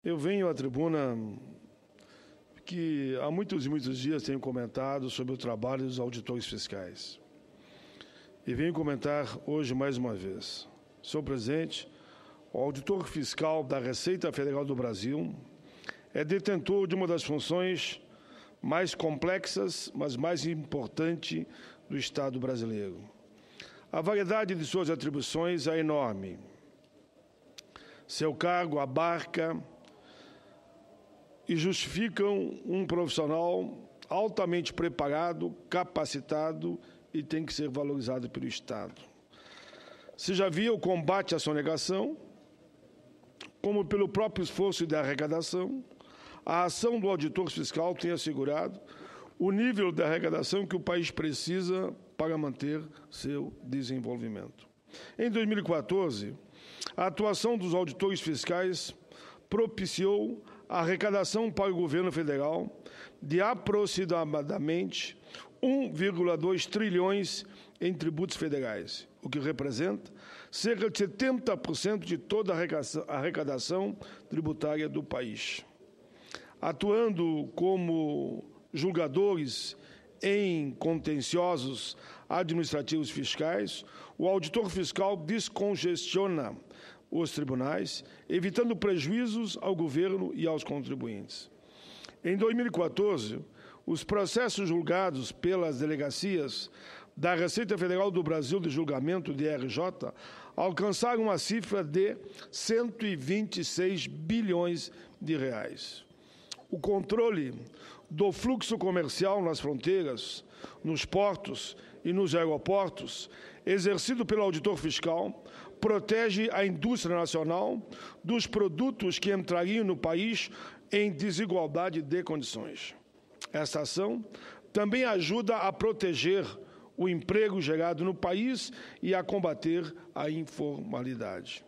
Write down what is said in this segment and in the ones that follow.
Eu venho à tribuna que há muitos e muitos dias tenho comentado sobre o trabalho dos auditores fiscais. E venho comentar hoje mais uma vez. Senhor presidente, o auditor fiscal da Receita Federal do Brasil é detentor de uma das funções mais complexas, mas mais importante do Estado brasileiro. A variedade de suas atribuições é enorme. Seu cargo abarca e justificam um profissional altamente preparado, capacitado e tem que ser valorizado pelo Estado. Se já via o combate à sonegação, como pelo próprio esforço de arrecadação, a ação do auditor fiscal tem assegurado o nível de arrecadação que o país precisa para manter seu desenvolvimento. Em 2014, a atuação dos auditores fiscais propiciou a arrecadação para o governo federal de aproximadamente 1,2 trilhões em tributos federais, o que representa cerca de 70% de toda a arrecadação tributária do país. Atuando como julgadores em contenciosos administrativos fiscais, o auditor fiscal descongestiona os tribunais, evitando prejuízos ao governo e aos contribuintes. Em 2014, os processos julgados pelas delegacias da Receita Federal do Brasil de Julgamento, DRJ, alcançaram uma cifra de 126 bilhões de reais. O controle do fluxo comercial nas fronteiras, nos portos e nos aeroportos, exercido pelo auditor fiscal, protege a indústria nacional dos produtos que entrariam no país em desigualdade de condições. Esta ação também ajuda a proteger o emprego gerado no país e a combater a informalidade.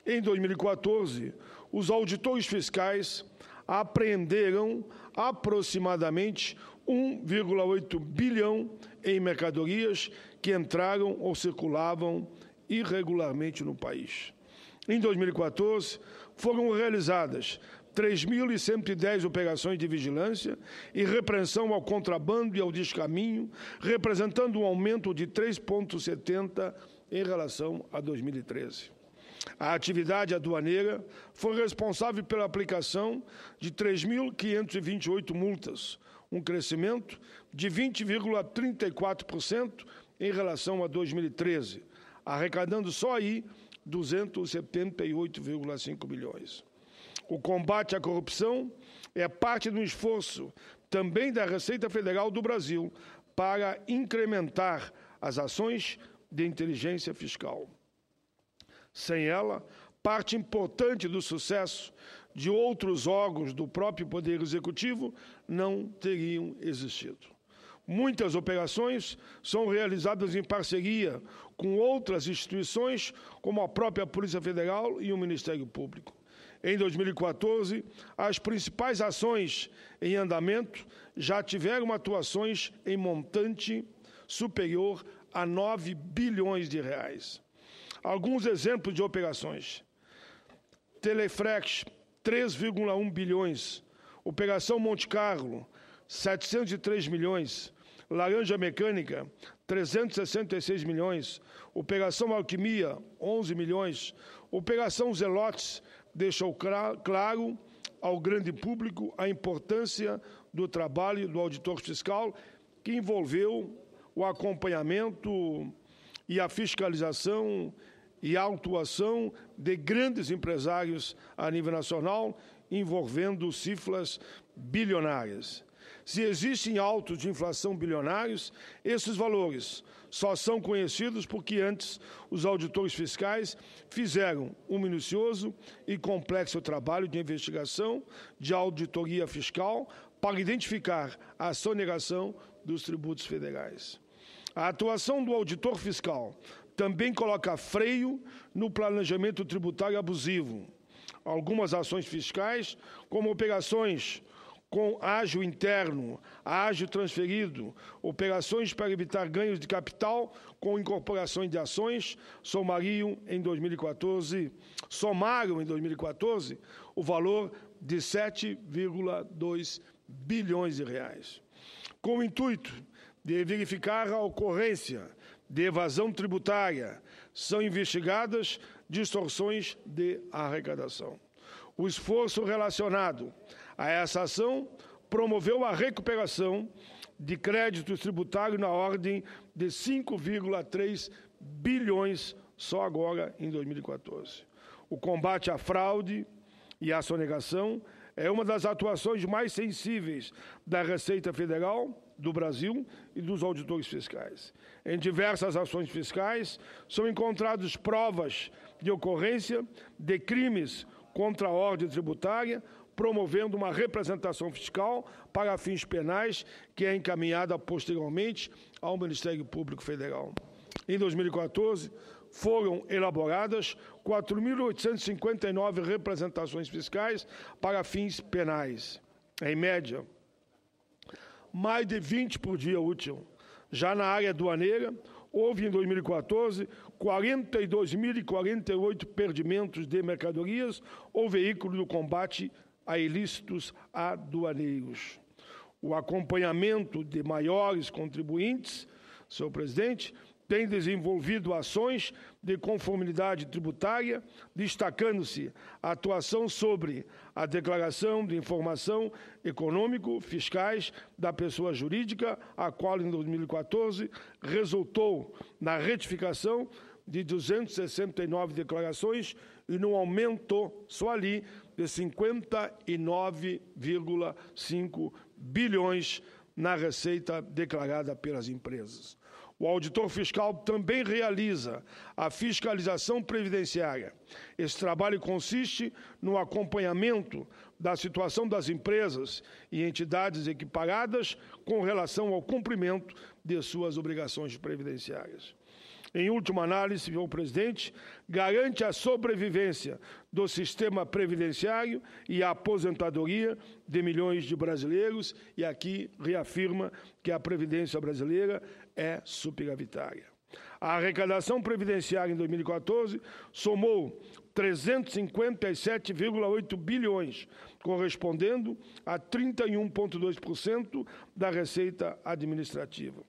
Em 2014, os auditores fiscais apreenderam aproximadamente 1,8 bilhão em mercadorias que entraram ou circulavam irregularmente no país. Em 2014, foram realizadas 3.110 operações de vigilância e repreensão ao contrabando e ao descaminho, representando um aumento de 3,70% em relação a 2013. A atividade aduaneira foi responsável pela aplicação de 3.528 multas, um crescimento de 20,34% em relação a 2013, arrecadando só aí 278,5 bilhões. O combate à corrupção é parte do esforço também da Receita Federal do Brasil para incrementar as ações de inteligência fiscal. Sem ela, parte importante do sucesso de outros órgãos do próprio Poder Executivo não teriam existido. Muitas operações são realizadas em parceria com outras instituições, como a própria Polícia Federal e o Ministério Público. Em 2014, as principais ações em andamento já tiveram atuações em montante superior a 9 bilhões de reais. Alguns exemplos de operações: Telefrex, 3,1 bilhões. Operação Monte Carlo, 703 milhões. Laranja Mecânica, 366 milhões. Operação Alquimia, 11 milhões. Operação Zelotes deixou claro ao grande público a importância do trabalho do auditor fiscal, que envolveu o acompanhamento e a fiscalização e a autuação de grandes empresários a nível nacional, envolvendo cifras bilionárias. Se existem autos de inflação bilionários, esses valores só são conhecidos porque antes os auditores fiscais fizeram um minucioso e complexo trabalho de investigação, de auditoria fiscal, para identificar a sonegação dos tributos federais. A atuação do auditor fiscal também coloca freio no planejamento tributário abusivo. Algumas ações fiscais, como operações com ágio interno, ágio transferido, operações para evitar ganhos de capital com incorporações de ações, somaram em 2014 o valor de 7,2 bilhões de reais. Com o intuito de verificar a ocorrência de evasão tributária, são investigadas distorções de arrecadação. O esforço relacionado a essa ação promoveu a recuperação de créditos tributários na ordem de 5,3 bilhões só agora em 2014. O combate à fraude e à sonegação é uma das atuações mais sensíveis da Receita Federal do Brasil e dos auditores fiscais. Em diversas ações fiscais, são encontradas provas de ocorrência de crimes contra a ordem tributária, promovendo uma representação fiscal para fins penais, que é encaminhada posteriormente ao Ministério Público Federal. Em 2014, foram elaboradas 4.859 representações fiscais para fins penais. Em média, mais de 20 por dia útil. Já na área aduaneira, houve em 2014 42.048 perdimentos de mercadorias ou veículos do combate a ilícitos aduaneiros. O acompanhamento de maiores contribuintes, senhor presidente, tem desenvolvido ações de conformidade tributária, destacando-se a atuação sobre a declaração de informação econômico-fiscais da pessoa jurídica, a qual, em 2014, resultou na retificação de 269 declarações e num aumento, só ali, de 59,5 bilhões na receita declarada pelas empresas. O auditor fiscal também realiza a fiscalização previdenciária. Esse trabalho consiste no acompanhamento da situação das empresas e entidades equiparadas com relação ao cumprimento de suas obrigações previdenciárias. Em última análise, senhor presidente, garante a sobrevivência do sistema previdenciário e a aposentadoria de milhões de brasileiros e aqui reafirma que a Previdência brasileira é superavitária. A arrecadação previdenciária em 2014 somou 357,8 bilhões, correspondendo a 31,2% da receita administrativa.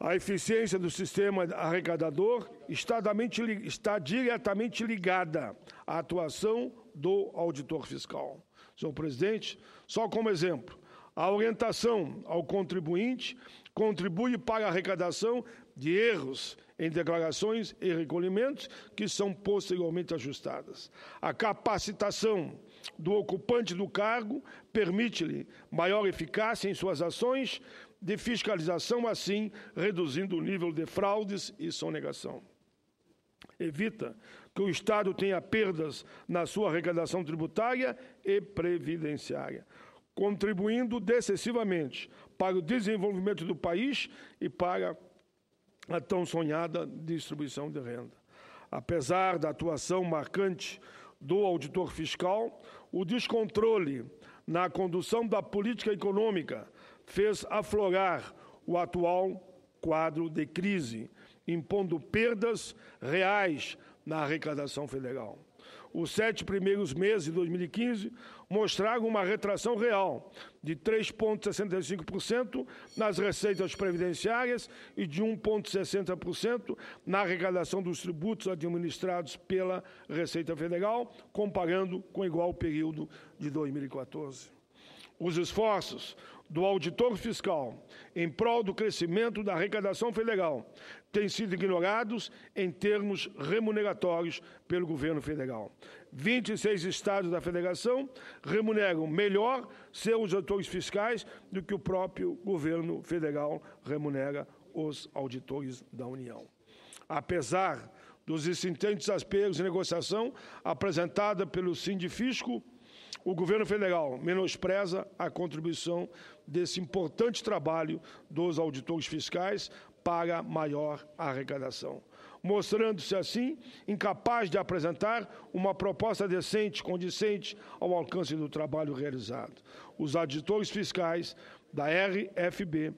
A eficiência do sistema arrecadador está diretamente ligada à atuação do auditor fiscal. Senhor presidente, só como exemplo, a orientação ao contribuinte contribui para a arrecadação de erros em declarações e recolhimentos que são posteriormente ajustadas. A capacitação do ocupante do cargo permite-lhe maior eficácia em suas ações de fiscalização, assim reduzindo o nível de fraudes e sonegação. Evita que o Estado tenha perdas na sua arrecadação tributária e previdenciária, contribuindo decisivamente para o desenvolvimento do país e para a tão sonhada distribuição de renda. Apesar da atuação marcante do auditor fiscal, o descontrole na condução da política econômica fez aflorar o atual quadro de crise, impondo perdas reais na arrecadação federal. Os 7 primeiros meses de 2015 mostraram uma retração real de 3,65% nas receitas previdenciárias e de 1,60% na arrecadação dos tributos administrados pela Receita Federal, comparando com o igual período de 2014. Os esforços do auditor fiscal em prol do crescimento da arrecadação federal têm sido ignorados em termos remuneratórios pelo governo federal. 26 estados da federação remuneram melhor seus auditores fiscais do que o próprio governo federal remunera os auditores da União. Apesar dos insistentes apelos de negociação apresentada pelo Sindifisco, o governo federal menospreza a contribuição desse importante trabalho dos auditores fiscais para maior arrecadação. mostrando-se assim incapaz de apresentar uma proposta decente, condizente ao alcance do trabalho realizado. Os auditores fiscais da RFB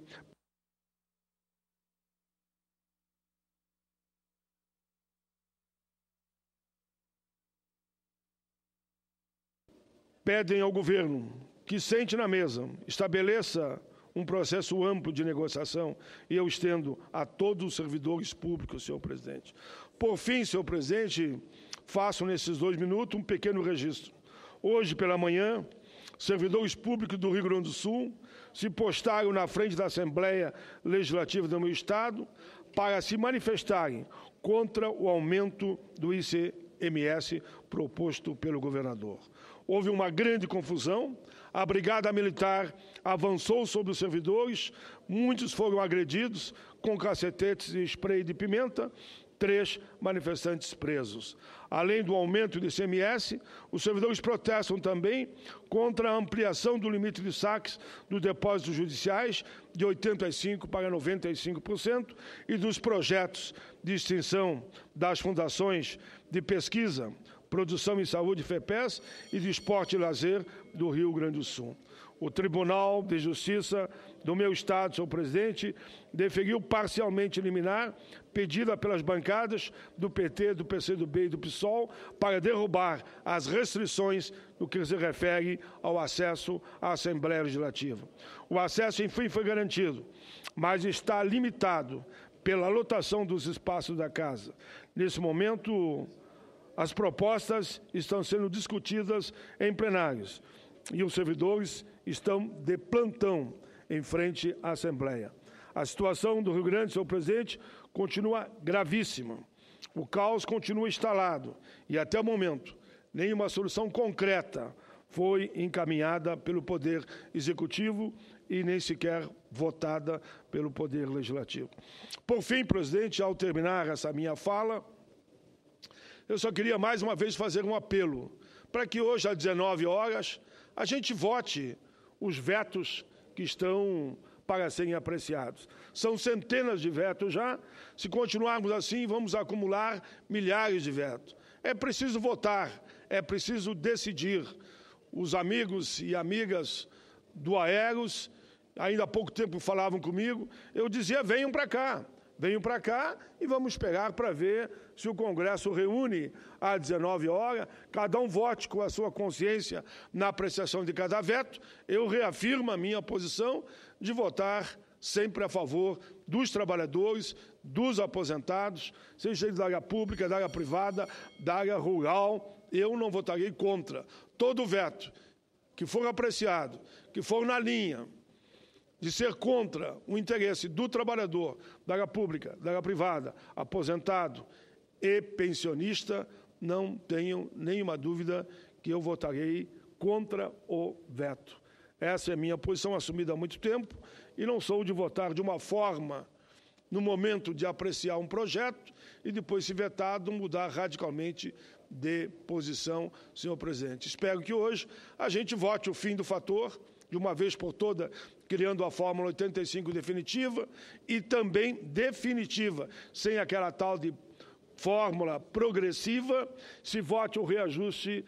pedem ao governo que sente na mesa, estabeleça um processo amplo de negociação, e eu estendo a todos os servidores públicos, senhor presidente. Por fim, senhor presidente, faço nesses 2 minutos um pequeno registro. Hoje pela manhã, servidores públicos do Rio Grande do Sul se postaram na frente da Assembleia Legislativa do meu Estado para se manifestarem contra o aumento do ICMS proposto pelo governador. Houve uma grande confusão, a Brigada Militar avançou sobre os servidores, muitos foram agredidos com cacetetes e spray de pimenta, 3 manifestantes presos. Além do aumento do ICMS, os servidores protestam também contra a ampliação do limite de saques dos depósitos judiciais de 85% para 95% e dos projetos de extinção das fundações de pesquisa, produção e saúde FEPES e de esporte e lazer do Rio Grande do Sul. O Tribunal de Justiça do meu Estado, senhor presidente, deferiu parcialmente liminar pedida pelas bancadas do PT, do PCdoB e do PSOL para derrubar as restrições no que se refere ao acesso à Assembleia Legislativa. O acesso, enfim, foi garantido, mas está limitado pela lotação dos espaços da Casa. Nesse momento, as propostas estão sendo discutidas em plenários e os servidores estão de plantão em frente à Assembleia. A situação do Rio Grande, senhor presidente, continua gravíssima. O caos continua instalado e, até o momento, nenhuma solução concreta foi encaminhada pelo Poder Executivo e nem sequer votada pelo Poder Legislativo. Por fim, presidente, ao terminar essa minha fala, eu só queria mais uma vez fazer um apelo para que hoje, às 19 horas, a gente vote os vetos que estão para serem apreciados. São centenas de vetos já. Se continuarmos assim, vamos acumular milhares de vetos. É preciso votar, é preciso decidir. Os amigos e amigas do Aeros, ainda há pouco tempo falavam comigo, eu dizia, venham para cá e vamos esperar para ver se o Congresso reúne às 19 horas, cada um vote com a sua consciência na apreciação de cada veto. Eu reafirmo a minha posição de votar sempre a favor dos trabalhadores, dos aposentados, seja da área pública, da área privada, da área rural. Eu não votarei contra. Todo veto que for apreciado, que for na linha de ser contra o interesse do trabalhador, da área pública, da área privada, aposentado e pensionista, não tenham nenhuma dúvida que eu votarei contra o veto. Essa é a minha posição assumida há muito tempo e não sou de votar de uma forma no momento de apreciar um projeto e depois, se vetado, mudar radicalmente de posição, senhor presidente. Espero que hoje a gente vote o fim do fator, de uma vez por toda, criando a Fórmula 85 definitiva e também definitiva, sem aquela tal de fórmula progressiva, se vote o reajuste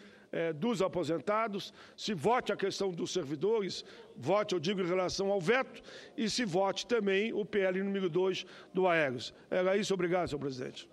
dos aposentados, se vote a questão dos servidores, vote, eu digo, em relação ao veto, e se vote também o PL número 2 do Aeros. Era isso, obrigado, senhor presidente.